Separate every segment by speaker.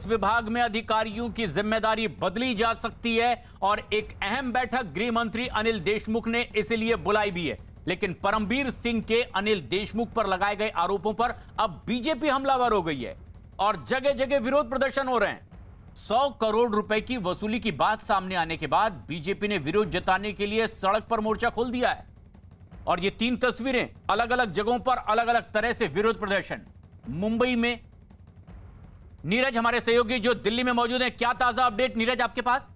Speaker 1: विभाग में अधिकारियों की जिम्मेदारी बदली जा सकती है और एक अहम बैठक गृह मंत्री अनिल देशमुख ने इसलिए बुलाई भी है। लेकिन परमबीर सिंह के अनिल देशमुख पर लगाए गए आरोपों पर अब बीजेपी हमलावर हो गई है और जगह जगह विरोध प्रदर्शन हो रहे हैं। 100 करोड़ रुपए की वसूली की बात सामने आने के बाद बीजेपी ने विरोध जताने के लिए सड़क पर मोर्चा खोल दिया है और ये 3 तस्वीरें अलग अलग जगहों पर अलग अलग तरह से विरोध प्रदर्शन। मुंबई में नीरज हमारे सहयोगी जो दिल्ली में मौजूद है, क्या ताजा अपडेट नीरज आपके पास?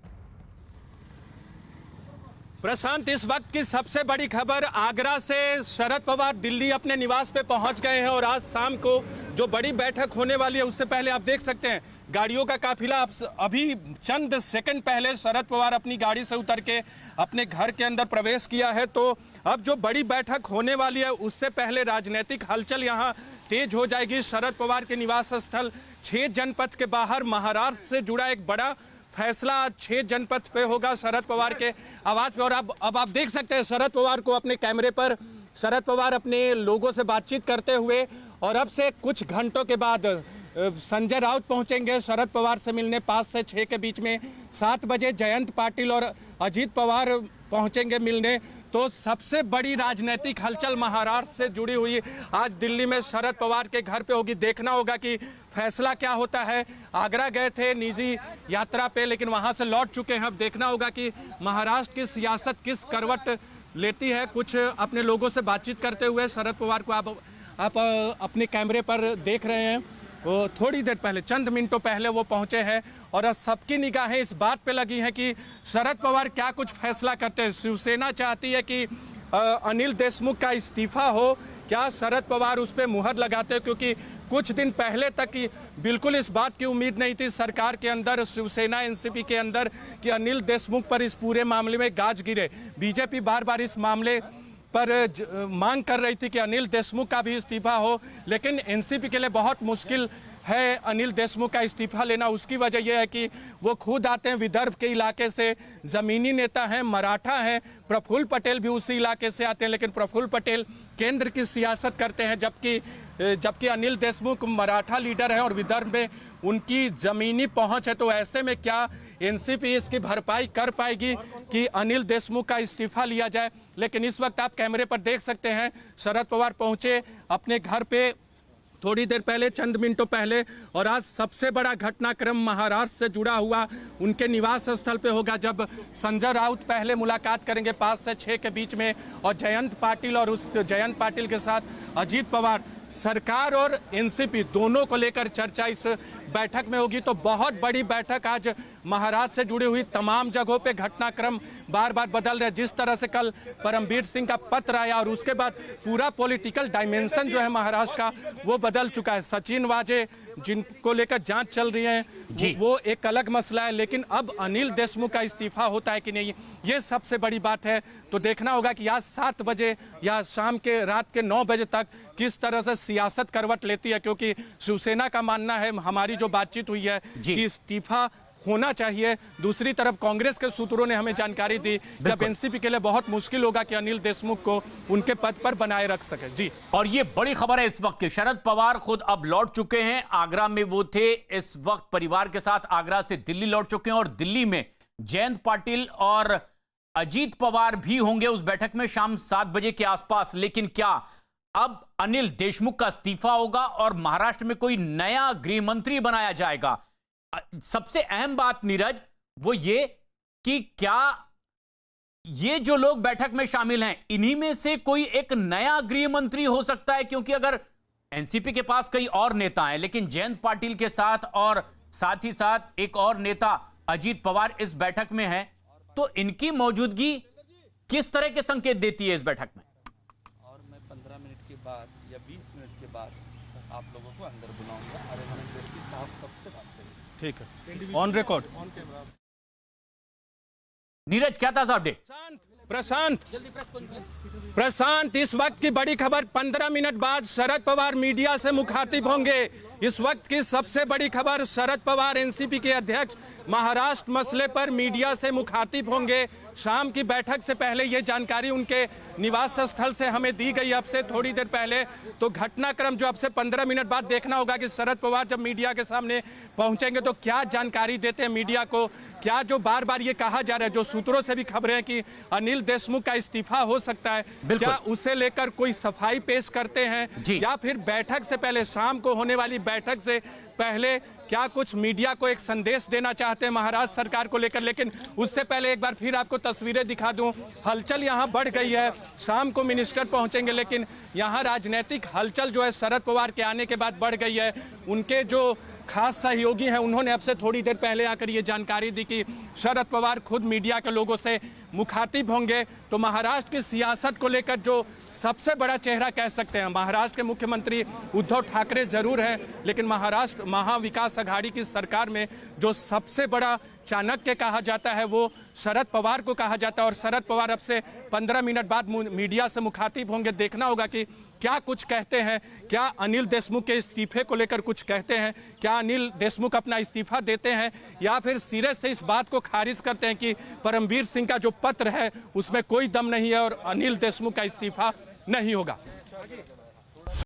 Speaker 2: प्रशांत, इस वक्त की सबसे बड़ी खबर आगरा से शरद पवार दिल्ली अपने निवास पे पहुंच गए हैं और आज शाम को जो बड़ी बैठक होने वाली है उससे पहले आप देख सकते हैं गाड़ियों का काफिला। अभी चंद सेकंड पहले शरद पवार अपनी गाड़ी से उतर के अपने घर के अंदर प्रवेश किया है। तो अब जो बड़ी बैठक होने वाली है उससे पहले राजनीतिक हलचल यहाँ तेज हो जाएगी। शरद पवार के निवास स्थल 6 जनपथ के बाहर महाराष्ट्र से जुड़ा एक बड़ा फैसला 6 जनपथ पे होगा शरद पवार के आवाज पे। और अब आप देख सकते हैं शरद पवार को अपने कैमरे पर, शरद पवार अपने लोगों से बातचीत करते हुए। और अब से कुछ घंटों के बाद संजय राउत पहुंचेंगे शरद पवार से मिलने 5 से 6 के बीच में। 7 बजे जयंत पाटिल और अजीत पवार पहुंचेंगे मिलने। तो सबसे बड़ी राजनीतिक हलचल महाराष्ट्र से जुड़ी हुई आज दिल्ली में शरद पवार के घर पे होगी। देखना होगा कि फैसला क्या होता है। आगरा गए थे निजी यात्रा पे लेकिन वहां से लौट चुके हैं। अब देखना होगा कि महाराष्ट्र की सियासत किस करवट लेती है। कुछ अपने लोगों से बातचीत करते हुए शरद पवार को आप अपने कैमरे पर देख रहे हैं। वो थोड़ी देर पहले, चंद मिनटों पहले वो पहुंचे हैं और सबकी निगाहें इस बात पे लगी हैं कि शरद पवार क्या कुछ फैसला करते हैं। शिवसेना चाहती है कि अनिल देशमुख का इस्तीफा हो। क्या शरद पवार उस पर मुहर लगाते हैं? क्योंकि कुछ दिन पहले तक बिल्कुल इस बात की उम्मीद नहीं थी सरकार के अंदर, शिवसेना एनसीपी के अंदर, कि अनिल देशमुख पर इस पूरे मामले में गाज गिरे। बीजेपी बार बार इस मामले पर मांग कर रही थी कि अनिल देशमुख का भी इस्तीफा हो, लेकिन एनसीपी के लिए बहुत मुश्किल है अनिल देशमुख का इस्तीफा लेना। उसकी वजह यह है कि वो खुद आते हैं विदर्भ के इलाके से, ज़मीनी नेता हैं, मराठा हैं। प्रफुल्ल पटेल भी उसी इलाके से आते हैं लेकिन प्रफुल्ल पटेल केंद्र की सियासत करते हैं, जबकि अनिल देशमुख मराठा लीडर हैं और विदर्भ में उनकी ज़मीनी पहुंच है। तो ऐसे में क्या एनसीपी इसकी भरपाई कर पाएगी कि अनिल देशमुख का इस्तीफा लिया जाए? लेकिन इस वक्त आप कैमरे पर देख सकते हैं शरद पवार पहुंचे अपने घर पे थोड़ी देर पहले, चंद मिनटों पहले। और आज सबसे बड़ा घटनाक्रम महाराष्ट्र से जुड़ा हुआ उनके निवास स्थल पे होगा, जब संजय राउत पहले मुलाकात करेंगे 5 से 6 के बीच में और जयंत पाटिल, और उस जयंत पाटिल के साथ अजीत पवार। सरकार और एनसीपी दोनों को लेकर चर्चा इस बैठक में होगी। तो बहुत बड़ी बैठक आज महाराष्ट्र से जुड़ी हुई। तमाम जगहों पे घटनाक्रम बार बार बदल रहे। जिस तरह से कल परमबीर सिंह का पत्र आया और उसके बाद पूरा पॉलिटिकल डायमेंशन जो है महाराष्ट्र का वो बदल चुका है। सचिन वाजे जिनको लेकर जांच चल रही है वो एक अलग मसला है, लेकिन अब अनिल देशमुख का इस्तीफा होता है कि नहीं, ये सबसे बड़ी बात है। तो देखना होगा कि आज 7 बजे या शाम के रात के 9 बजे तक किस तरह से सियासत करवट लेती है। क्योंकि शिवसेना का मानना है, हमारी जो बातचीत हुई है, कि इस्तीफा होना चाहिए। दूसरी तरफ कांग्रेस के सूत्रों ने हमें जानकारी दी कि अब एनसीपी के लिए बहुत मुश्किल होगा कि अनिल देशमुख को उनके पद पर बनाए रख सके। जी,
Speaker 1: और ये बड़ी खबर है इस वक्त की, शरद पवार खुद अब लौट चुके हैं। आगरा में वो थे, इस वक्त परिवार के साथ आगरा से दिल्ली लौट चुके हैं और दिल्ली में जयंत पाटिल और अजीत पवार भी होंगे उस बैठक में शाम 7 बजे के आसपास। लेकिन क्या अब अनिल देशमुख का इस्तीफा होगा और महाराष्ट्र में कोई नया गृह मंत्री बनाया जाएगा? सबसे अहम बात नीरज वो ये कि क्या ये जो लोग बैठक में शामिल हैं इन्हीं में से कोई एक नया गृह मंत्री हो सकता है? क्योंकि अगर एनसीपी के पास कई और नेता हैं लेकिन जयंत पाटिल के साथ और साथ ही साथ एक और नेता अजीत पवार इस बैठक में हैं, तो इनकी मौजूदगी किस तरह के संकेत देती है इस बैठक में?
Speaker 3: और मैं 15 मिनट के बाद या 20 मिनट के बाद आप लोगों को अंदर बुलाऊंगा। अरे साहब सबसे बात करेंगे।
Speaker 2: ठीक है, ऑन रिकॉर्ड।
Speaker 1: नीरज, क्या ताजा अपडेट?
Speaker 2: प्रशांत, इस वक्त की बड़ी खबर, 15 मिनट बाद शरद पवार मीडिया से मुखातिब होंगे। इस वक्त की सबसे बड़ी खबर, शरद पवार एनसीपी के अध्यक्ष महाराष्ट्र मसले पर मीडिया से मुखातिब होंगे। शाम की बैठक से पहले ये जानकारी उनके निवास स्थल से हमें दी गई अब से थोड़ी देर पहले। तो घटनाक्रम जो अब से 15 मिनट बाद देखना होगा कि शरद पवार जब मीडिया के सामने पहुंचेंगे तो क्या जानकारी देते हैं मीडिया को। क्या जो बार बार ये कहा जा रहा है, जो सूत्रों से भी खबरें हैं कि अनिल देशमुख का इस्तीफा हो सकता है, क्या उसे लेकर कोई सफाई पेश करते हैं, या फिर बैठक से पहले, शाम को होने वाली बैठक से पहले क्या कुछ मीडिया को एक संदेश देना चाहते हैं महाराष्ट्र सरकार को लेकर। लेकिन उससे पहले एक बार फिर आपको तस्वीरें दिखा दूं। हलचल यहां बढ़ गई है। शाम को मिनिस्टर पहुंचेंगे, लेकिन यहां राजनीतिक हलचल जो है शरद पवार के आने के बाद बढ़ गई है। उनके जो खास सहयोगी हैं उन्होंने अब से थोड़ी देर पहले आकर ये जानकारी दी कि शरद पवार खुद मीडिया के लोगों से मुखातिब होंगे। तो महाराष्ट्र की सियासत को लेकर जो सबसे बड़ा चेहरा कह सकते हैं, महाराष्ट्र के मुख्यमंत्री उद्धव ठाकरे जरूर हैं, लेकिन महाराष्ट्र महाविकास आघाड़ी की सरकार में जो सबसे बड़ा चाणक्य कहा जाता है वो शरद पवार को कहा जाता है। और शरद पवार अब से 15 मिनट बाद मीडिया से मुखातिब होंगे। देखना होगा कि क्या कुछ कहते हैं, क्या अनिल देशमुख के इस्तीफे को लेकर कुछ कहते हैं, क्या अनिल देशमुख अपना इस्तीफा देते हैं, या फिर सिरे से इस बात को खारिज करते हैं कि परमवीर सिंह का जो पत्र है उसमें कोई दम नहीं है और अनिल देशमुख का इस्तीफा नहीं होगा।